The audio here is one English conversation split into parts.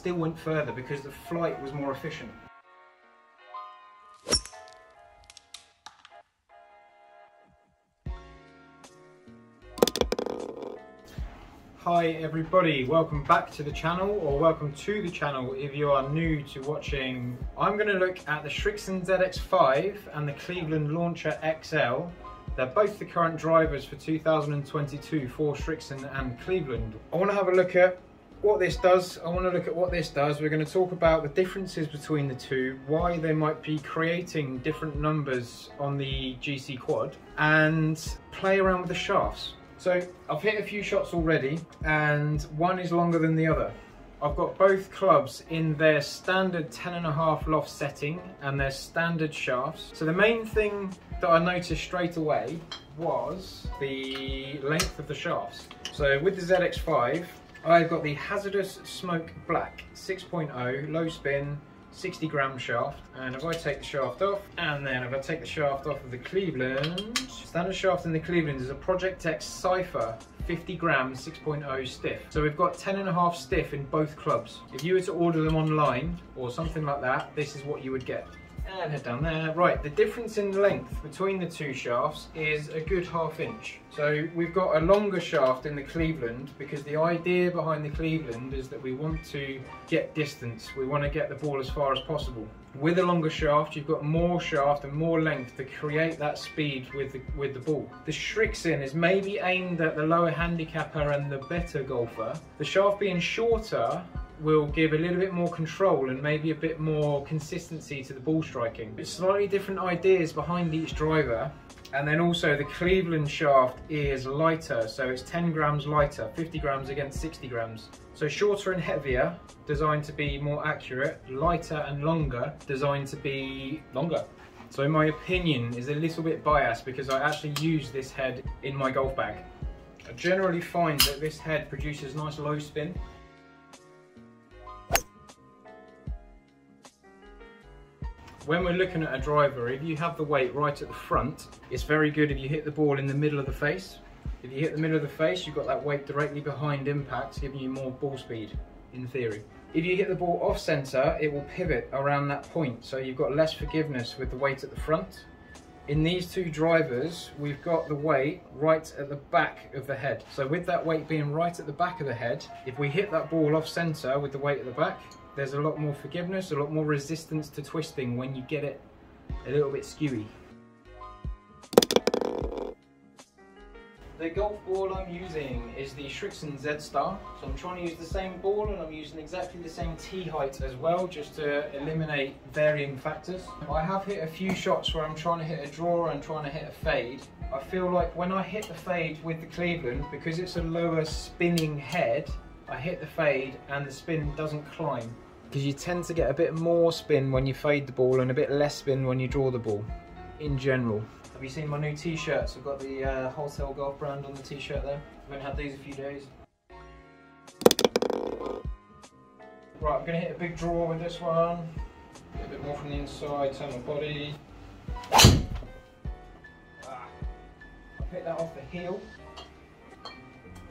still went further because the flight was more efficient. Hi everybody, welcome back to the channel, or welcome to the channel if you are new to watching. I'm going to look at the Srixon ZX5 and the Cleveland Launcher XL. They're both the current drivers for 2022 for Srixon and Cleveland. I want to have a look at what this does. I want to look at what this does. We're going to talk about the differences between the two, why they might be creating different numbers on the GC quad, and play around with the shafts. So I've hit a few shots already and one is longer than the other. I've got both clubs in their standard 10.5 loft setting and their standard shafts. So the main thing that I noticed straight away was the length of the shafts. So with the ZX5, I've got the Hazardous Smoke Black 6.0 low spin 60 gram shaft, and if I take the shaft off, and then if I take the shaft off of the Cleveland, standard shaft in the Cleveland is a Project X Cypher 50 gram 6.0 stiff. So we've got 10.5 stiff in both clubs. If you were to order them online or something like that, this is what you would get. And head down there. Right, the difference in length between the two shafts is a good ½ inch. So we've got a longer shaft in the Cleveland because the idea behind the Cleveland is that we want to get distance. We want to get the ball as far as possible. With a longer shaft, you've got more shaft and more length to create that speed with the ball. The Srixon is maybe aimed at the lower handicapper and the better golfer. The shaft being shorter will give a little bit more control and maybe a bit more consistency to the ball striking. It's slightly different ideas behind each driver, and then also the Cleveland shaft is lighter, so it's 10 grams lighter, 50 grams against 60 grams. So shorter and heavier, designed to be more accurate, lighter and longer, designed to be longer. So my opinion is a little bit biased because I actually use this head in my golf bag. I generally find that this head produces nice low spin. When we're looking at a driver, if you have the weight right at the front, it's very good if you hit the ball in the middle of the face. If you hit the middle of the face, you've got that weight directly behind impact, giving you more ball speed, in theory. If you hit the ball off center, it will pivot around that point, so you've got less forgiveness with the weight at the front. In these two drivers, we've got the weight right at the back of the head. So with that weight being right at the back of the head, if we hit that ball off center with the weight at the back, there's a lot more forgiveness, a lot more resistance to twisting when you get it a little bit skewy. The golf ball I'm using is the Srixon Z-Star. So I'm trying to use the same ball and I'm using exactly the same tee height as well, just to eliminate varying factors. I have hit a few shots where I'm trying to hit a draw and trying to hit a fade. I feel like when I hit the fade with the Cleveland, because it's a lower spinning head, I hit the fade and the spin doesn't climb, because you tend to get a bit more spin when you fade the ball and a bit less spin when you draw the ball, in general. Have you seen my new t-shirts? I've got the Wholesale Golf brand on the t-shirt there. I've only had these a few days. Right, I'm going to hit a big draw with this one. Get a bit more from the inside, turn my body. I picked that off the heel,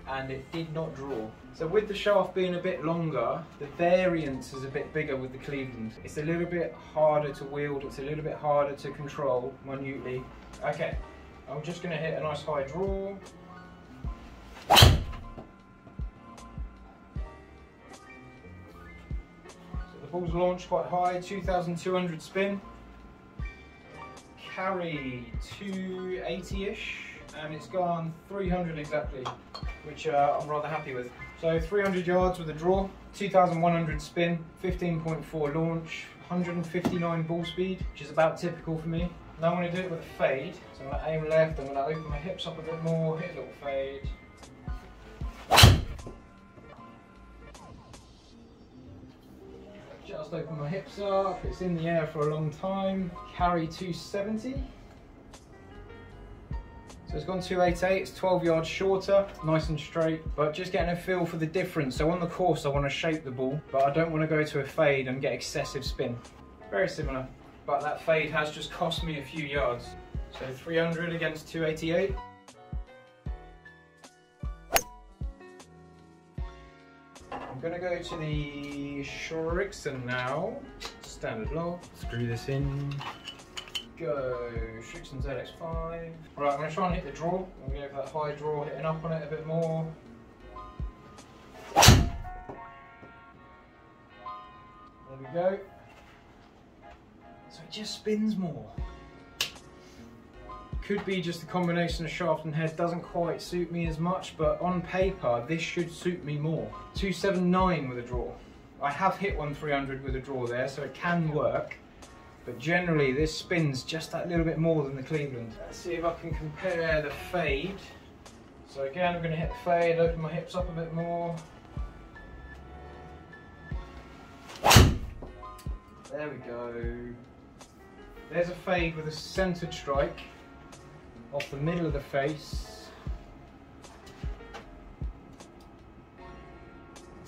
and it did not draw. So with the shaft being a bit longer, the variance is a bit bigger with the Cleveland. It's a little bit harder to wield, it's a little bit harder to control minutely. Okay, I'm just going to hit a nice high draw. So the ball's launched quite high, 2,200 spin. Carry 280-ish, and it's gone 300 exactly, which I'm rather happy with. So 300 yards with a draw, 2,100 spin, 15.4 launch, 159 ball speed, which is about typical for me. Now I'm going to do it with a fade. So I'm going to aim left, I'm going to open my hips up a bit more, hit a little fade. Just open my hips up, it's in the air for a long time. Carry 270. So it's gone 288, it's 12 yards shorter, nice and straight, but just getting a feel for the difference. So on the course I want to shape the ball, but I don't want to go to a fade and get excessive spin. Very similar, but that fade has just cost me a few yards. So 300 against 288. I'm going to go to the Srixon now. Standard lock. Screw this in. Go. Srixon ZX5. Right, I'm going to try and hit the draw. I'm going to go for that high draw, hitting up on it a bit more. There we go. So it just spins more. Could be just a combination of shaft and head, doesn't quite suit me as much, but on paper this should suit me more. 279 with a draw. I have hit one 300 with a draw there, so it can work, but generally this spins just that little bit more than the Cleveland. Let's see if I can compare the fade. So again, I'm going to hit the fade, open my hips up a bit more. There we go. There's a fade with a centered strike off the middle of the face.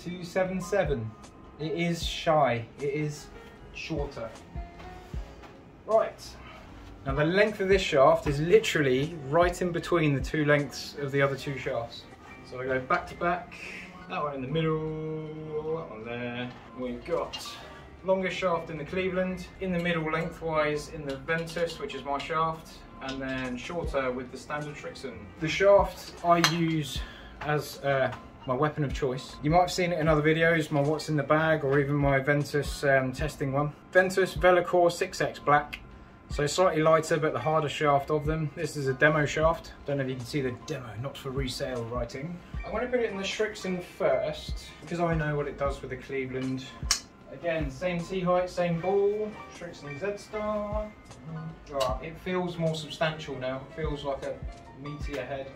277. It is shy. It is shorter. Right. Now the length of this shaft is literally right in between the two lengths of the other two shafts. So I go back to back. That one in the middle. That one there. We've got longer shaft in the Cleveland, in the middle lengthwise in the Ventus, which is my shaft, and then shorter with the standard Srixon. The shaft I use as my weapon of choice. You might have seen it in other videos, my what's in the bag, or even my Ventus testing one. Ventus Velocore 6X Black. So slightly lighter but the harder shaft of them. This is a demo shaft. Don't know if you can see the demo, not for resale writing. I'm going to put it in the Srixon first because I know what it does with the Cleveland. Again, same T-height, same ball, Srixon Z-Star. Right, it feels more substantial now. It feels like a meatier head.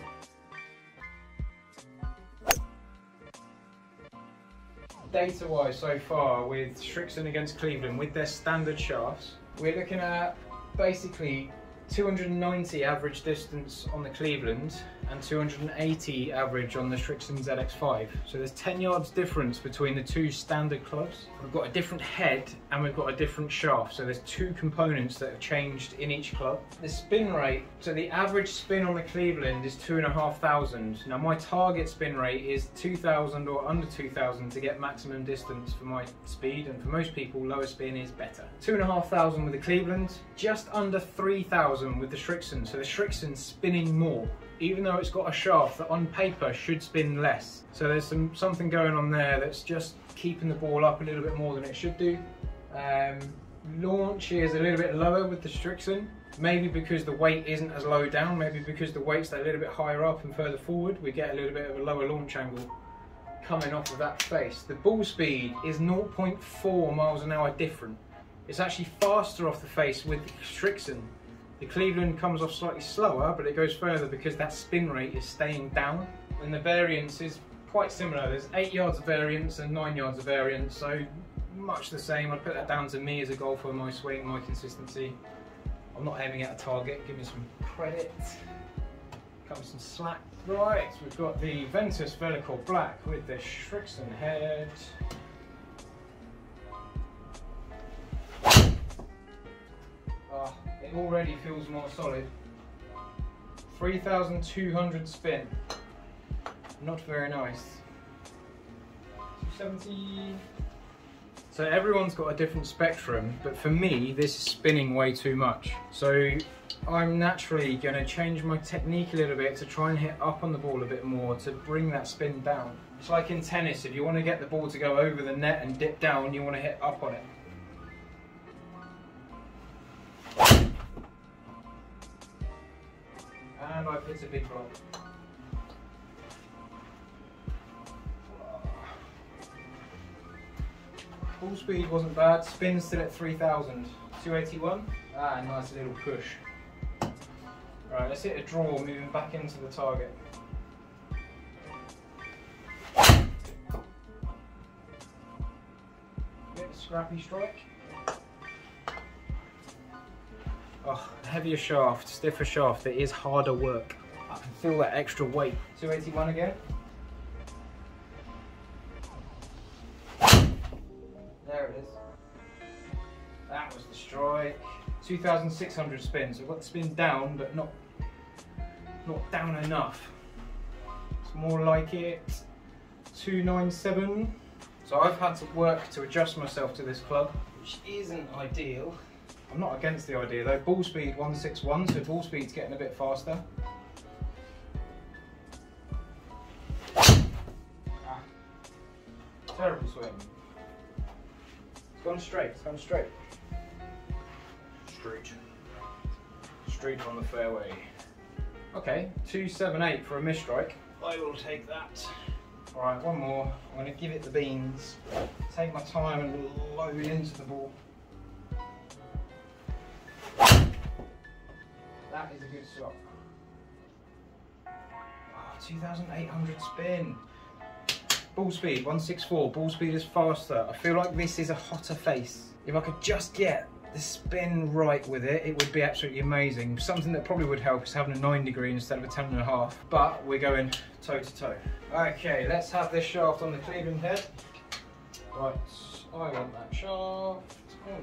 Data-wise so far with Srixon against Cleveland, with their standard shafts, we're looking at basically 290 average distance on the Cleveland and 280 average on the Srixon ZX5. So there's 10 yards difference between the two standard clubs. We've got a different head and we've got a different shaft. So there's two components that have changed in each club. The spin rate, so the average spin on the Cleveland is 2,500. Now my target spin rate is 2,000 or under 2,000 to get maximum distance for my speed, and for most people lower spin is better. 2,500 with the Cleveland, just under 3,000 with the Srixon. So the Srixon's spinning more, even though it's got a shaft that on paper should spin less. So there's something going on there that's just keeping the ball up a little bit more than it should do. Launch is a little bit lower with the Srixon, maybe because the weight isn't as low down, maybe because the weight's a little bit higher up and further forward, we get a little bit of a lower launch angle coming off of that face. The ball speed is 0.4 miles an hour different. It's actually faster off the face with the Srixon. The Cleveland comes off slightly slower, but it goes further because that spin rate is staying down. And the variance is quite similar. There's 8 yards of variance and 9 yards of variance, so much the same. I'd put that down to me as a golfer, my swing, my consistency. I'm not aiming at a target, give me some credit. Comes some slack. Right, we've got the Ventus Velocore Black with the Srixon head. It already feels more solid. 3,200 spin. Not very nice. 270. So everyone's got a different spectrum, but for me, this is spinning way too much. So I'm naturally going to change my technique a little bit to try and hit up on the ball a bit more to bring that spin down. It's like in tennis, if you want to get the ball to go over the net and dip down, you want to hit up on it. And I've hit a big block. Ball speed wasn't bad, spin still at 3,000. 281. Ah, nice little push. Right, let's hit a draw, moving back into the target. Bit of scrappy strike. Oh, heavier shaft, stiffer shaft, it is harder work. I can feel that extra weight. 281 again. There it is. That was the strike. 2,600 spin, so I've got the spin down, but not down enough. It's more like it. 297. So I've had to work to adjust myself to this club, which isn't ideal. I'm not against the idea though. Ball speed 161, so ball speed's getting a bit faster. Ah, terrible swing. It's gone straight, it's gone straight. Straight on the fairway. Okay, 278 for a miss strike. I will take that. Alright, one more. I'm going to give it the beans. Take my time and load into the ball. That is a good shot. Oh, 2,800 spin. Ball speed 164. Ball speed is faster. I feel like this is a hotter face. If I could just get the spin right with it, it would be absolutely amazing. Something that probably would help is having a 9 degree instead of a 10.5. But we're going toe to toe. Okay, let's have this shaft on the Cleveland head. Right, I want that shaft on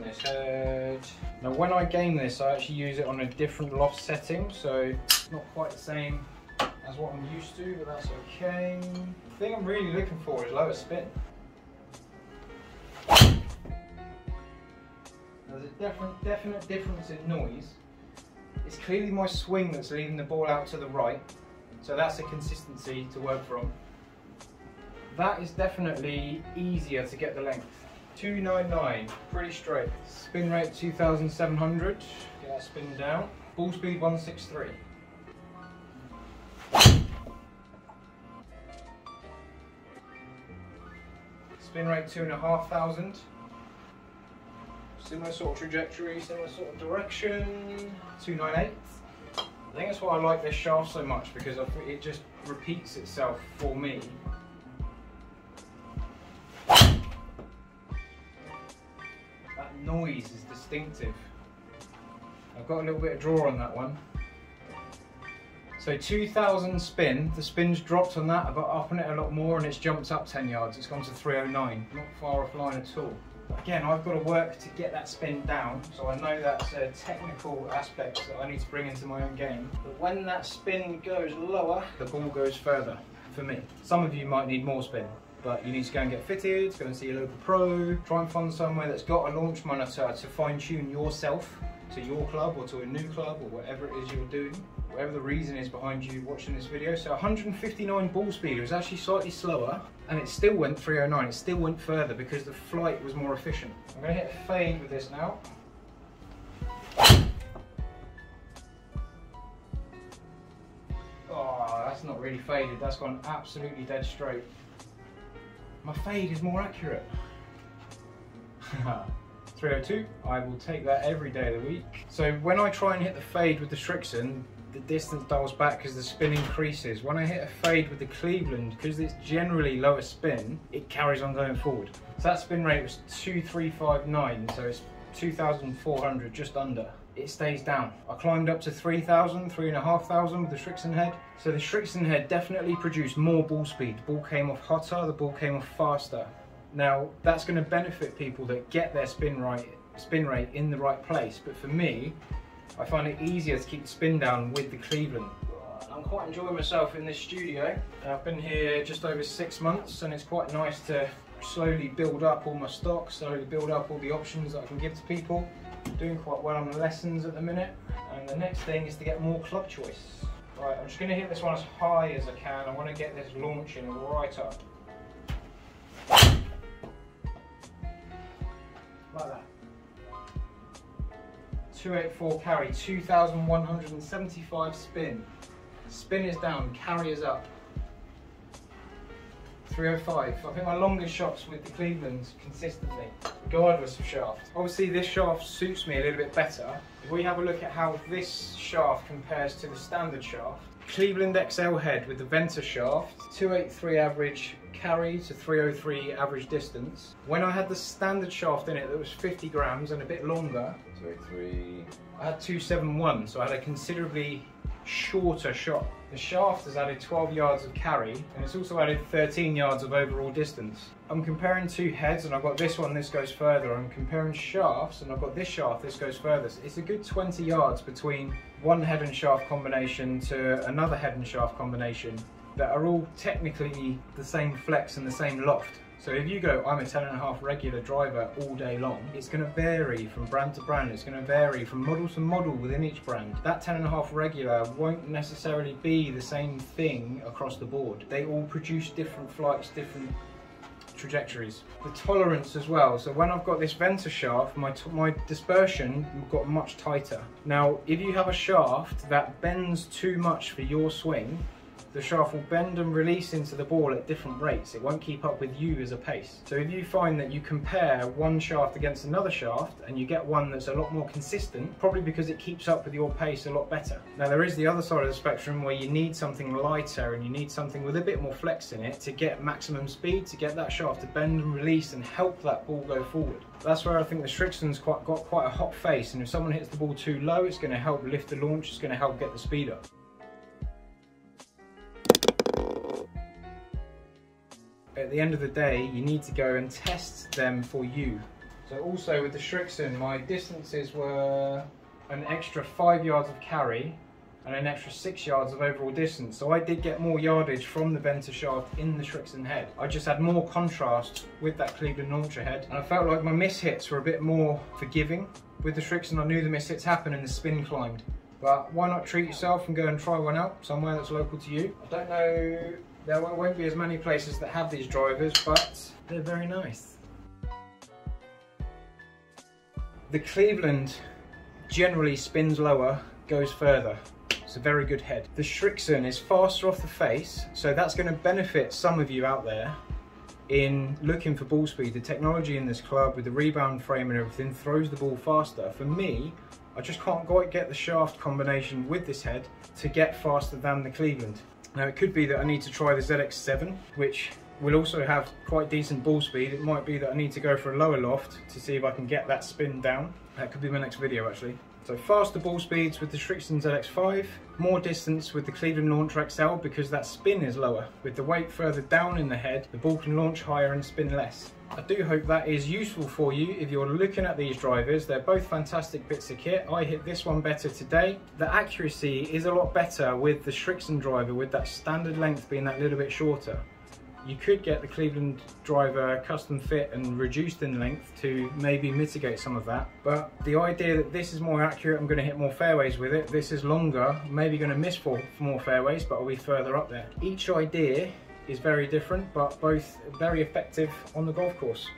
this head. Now when I game this, I actually use it on a different loft setting, so it's not quite the same as what I'm used to, but that's okay. The thing I'm really looking for is lower spin. There's a definite difference in noise. It's clearly my swing that's leading the ball out to the right, so that's a consistency to work from. That is definitely easier to get the length. 299, pretty straight. Spin rate 2,700, get that spin down. Ball speed 163. Spin rate 2,500. Similar sort of trajectory, similar sort of direction. 298. I think that's why I like this shaft so much, because it just repeats itself for me. That noise is distinctive. I've got a little bit of draw on that one. So 2,000 spin, the spin's dropped on that, I got up on it a lot more and it's jumped up 10 yards, it's gone to 309, not far offline at all. Again, I've got to work to get that spin down, so I know that's a technical aspect that I need to bring into my own game. But when that spin goes lower, the ball goes further, for me. Some of you might need more spin, but you need to go and get fitted, go and see a local pro, try and find somewhere that's got a launch monitor to fine tune yourself to your club or to a new club or whatever it is you're doing. Whatever the reason is behind you watching this video. So 159 ball speed, it was actually slightly slower and it still went 309, it still went further because the flight was more efficient. I'm going to hit a fade with this now. Oh, that's not really faded, that's gone absolutely dead straight. My fade is more accurate. 302, I will take that every day of the week. So when I try and hit the fade with the Srixon, the distance dials back because the spin increases. When I hit a fade with the Cleveland, because it's generally lower spin, it carries on going forward. So that spin rate was 2,359, so it's 2,400, just under. It stays down. I climbed up to 3,000, 3,500 with the Srixon head. So the Srixon head definitely produced more ball speed. The ball came off hotter, the ball came off faster. Now, that's going to benefit people that get their spin rate in the right place, but for me, I find it easier to keep the spin down with the Cleveland. I'm quite enjoying myself in this studio. I've been here just over 6 months and it's quite nice to slowly build up all my stock, slowly build up all the options that I can give to people. I'm doing quite well on the lessons at the minute, and the next thing is to get more club choice. Right, I'm just going to hit this one as high as I can. I want to get this launching right up. Like that. 284 carry, 2,175 spin. Spin is down, carry is up. 305. I think my longest shots with the Clevelands consistently, regardless of shaft. Obviously this shaft suits me a little bit better. If we have a look at how this shaft compares to the standard shaft, Cleveland XL head with the Ventus shaft, 283 average carry to 303 average distance. When I had the standard shaft in it that was 50 grams and a bit longer, 283, I had 271, so I had a considerably shorter shot. The shaft has added 12 yards of carry and it's also added 13 yards of overall distance. I'm comparing two heads and I've got this one, this goes further. I'm comparing shafts and I've got this shaft, this goes further. So it's a good 20 yards between one head and shaft combination to another head and shaft combination that are all technically the same flex and the same loft. So if you go, I'm a 10.5 regular driver all day long, it's going to vary from brand to brand, it's going to vary from model to model within each brand. That 10.5 regular won't necessarily be the same thing across the board. They all produce different flights, different trajectories. The tolerance as well, so when I've got this Ventus shaft, my dispersion got much tighter. Now if you have a shaft that bends too much for your swing, the shaft will bend and release into the ball at different rates. It won't keep up with you as a pace. So if you find that you compare one shaft against another shaft and you get one that's a lot more consistent, probably because it keeps up with your pace a lot better. Now there is the other side of the spectrum where you need something lighter and you need something with a bit more flex in it to get maximum speed, to get that shaft to bend and release and help that ball go forward. That's where I think the Srixon's got quite a hot face, and if someone hits the ball too low, it's going to help lift the launch, it's going to help get the speed up. At the end of the day, you need to go and test them for you. So also with the Srixon, my distances were an extra 5 yards of carry and an extra 6 yards of overall distance. So I did get more yardage from the Ventus shaft in the Srixon head. I just had more contrast with that Cleveland launcher head. And I felt like my miss hits were a bit more forgiving. With the Srixon, I knew the miss hits happened and the spin climbed. But why not treat yourself and go and try one out somewhere that's local to you? I don't know, there won't be as many places that have these drivers, but they're very nice. The Cleveland generally spins lower, goes further. It's a very good head. The Srixon is faster off the face, so that's going to benefit some of you out there in looking for ball speed. The technology in this club with the rebound frame and everything throws the ball faster. For me, I just can't quite get the shaft combination with this head to get faster than the Cleveland. Now it could be that I need to try the ZX7, which will also have quite decent ball speed. It might be that I need to go for a lower loft to see if I can get that spin down. That could be my next video actually. So faster ball speeds with the Srixon ZX5, more distance with the Cleveland Launcher XL because that spin is lower. With the weight further down in the head, the ball can launch higher and spin less. I do hope that is useful for you if you're looking at these drivers. They're both fantastic bits of kit. I hit this one better today. The accuracy is a lot better with the Srixon driver, with that standard length being that little bit shorter. You could get the Cleveland driver custom fit and reduced in length to maybe mitigate some of that. But the idea that this is more accurate, I'm going to hit more fairways with it. This is longer, maybe going to miss for more fairways, but I'll be further up there. Each idea is very different, but both very effective on the golf course.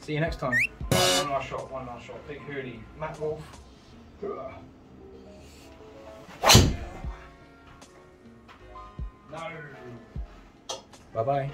See you next time. One last shot, one last shot. Big hoolie, Matt Wolf. No. Bye-bye.